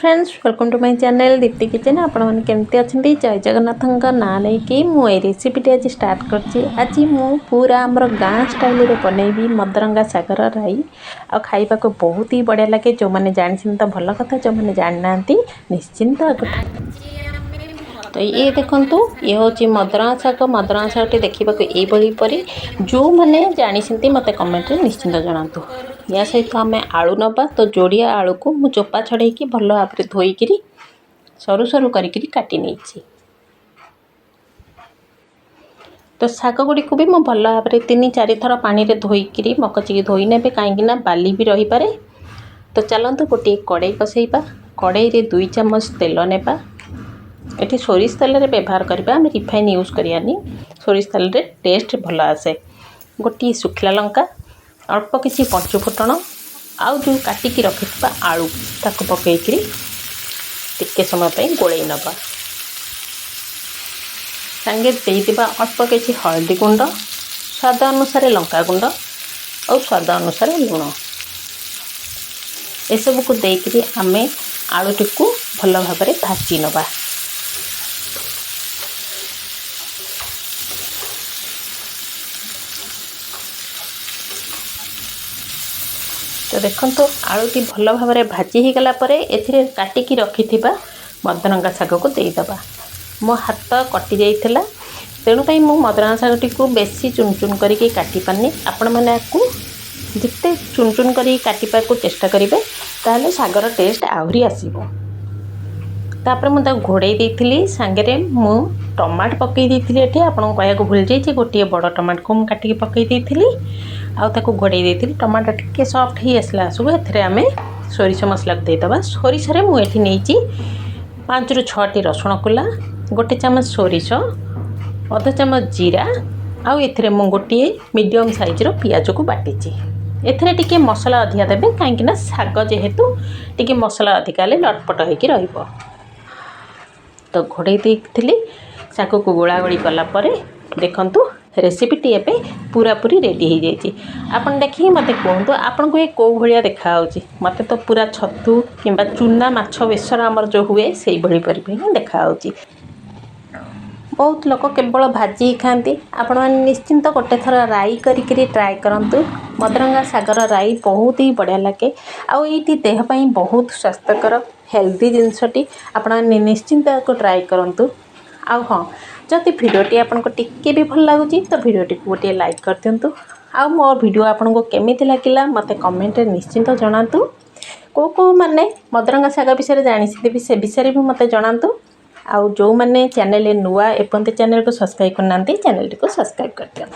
Friends welcome to my channel Deepti kitchen. आपण मैंने केमती अच्छा जय जगन्नाथ ना नहीं मुझे रेसिपीटी आज स्टार्ट कर पूरा आमर गाँ स्टाइल रे बनैबी मदरंगा सागर राई आ खाइबा को बहुत ही बढ़िया लगे। जो मैंने जानी तो भल कथा, जो मैंने जानी ना निश्चिंत। तो ये देखंतु ये हूँ मदरंगा शाग। मदरंगा शाग देखा ये परी जो मैंने जानी मत कमेंट रे निश्चिंत जनातु। या सहित आम आलू नवा। तो जोड़िया आलू को मु चोपा छड़े भल भाव में धोईक सरू सरू करी काटी नहीं। तो शाग गुड़ी को भी मुझे भल भाव में 3-4 थर पानी रे धोईक मकचिकी धोई ने कहीं बाली भी रही पारे। तो चलतु गोटे कड़े बसैबा। कड़े रे 2 चम्मच तेल नेबा। ये सोरिष तेल रे व्यवहार करबा, आम रिफाइन यूज करियानी। सोरिष तेल रे टेस्ट भल आसे। गोटे सुखला लंका, अल्प किसी पंचु फुटण आउ जो काटिकी रखिथिबा आलू ताको पकेइकरी टिके समय पे गोळेई नबा। संगे देइदिबा अल्प किसी हल्दी गुंड, स्वाद अनुसार लंका गुंड और स्वाद अनुसार लुण। एसबू को देकरी आमे आलूटी को भल भाव में भाजी नबा। तो देखंतु आलूटी भल भाव में भाजी हो गला परे एथिरे काटिकी रखिथिबा मदरंगा शाग को देइदबा। मो हाथ कटि जाइथिला तेणु पई मो मदरंगा शागटी को बेसी चुन चुन करिके काटि पानी। आपण माने आकु जिते चुन चुन करी काटिपा को चेष्टा करिवे ताले शागर टेस्ट आहुरी आसीबो। तापर मु ता घोड़े देइथिली। सांगरे मु टमाट पकई देइथिली। एठी आपण कहया को भूल जाई जे गोटे बड़ टमाट को मु काटिके पकई देइथिली आउ ताको घोड़े देइथिली। टमाटो टिके सॉफ्ट ही आसला सब एथरे आमे सोरिष मसला देइदबा। सोरिष रे मु एठी नेइची 5-6 रसुण कुला, गोटे चम्मच सोरिष, अध चम्मच जीरा आउ एथरे मु गोटे मीडियम साइज रो पियाज को बाटिची। एथरे टिके मसला अधिका देबे काहेकि ना शाग जेहेतु टिके मसला अधिका ले लटपट होइकी रहइबो। तो घोड़े देइथिली शाग को गोला गोली कला परे देखंतु रेसिपीटी एबे पूरा पूरी रेडी हो जाइए। आपन देखिए मत कहतु आपन को ये कौ भाया देखा मत तो पूरा छतु किंबा चूना माछ बेसर आमर जो हुए से भाई ही देखा। बहुत लोग केवल भाजी खाती। आपण मैंने निश्चिंत गोटे थर राई करी ट्राए करंतु। मदरंगा सागर राई बहुत ही बढ़िया लगे। आउ ये देहपाई बहुत स्वास्थ्यकर हेल्दी जिनसटी। आपण मैंने निश्चिंत को ट्राए करंतु। आउ हाँ, जदि भिडियोटी आपको टिके भी भल लगुच तो भिडियोटी को गोटे लाइक कर दिंतु। आउ मो भिडियो आपको केमिति लगिला मत कमेंट निश्चिंत जनातु। को माने मदरंगा शाग विषय जानी भी से विषय भी मत जनातु। आउ जो मैंने चैनल नुआ एपंत चैनल को सब्सक्राइब करना चैनल को सब्सक्राइब कर दिया।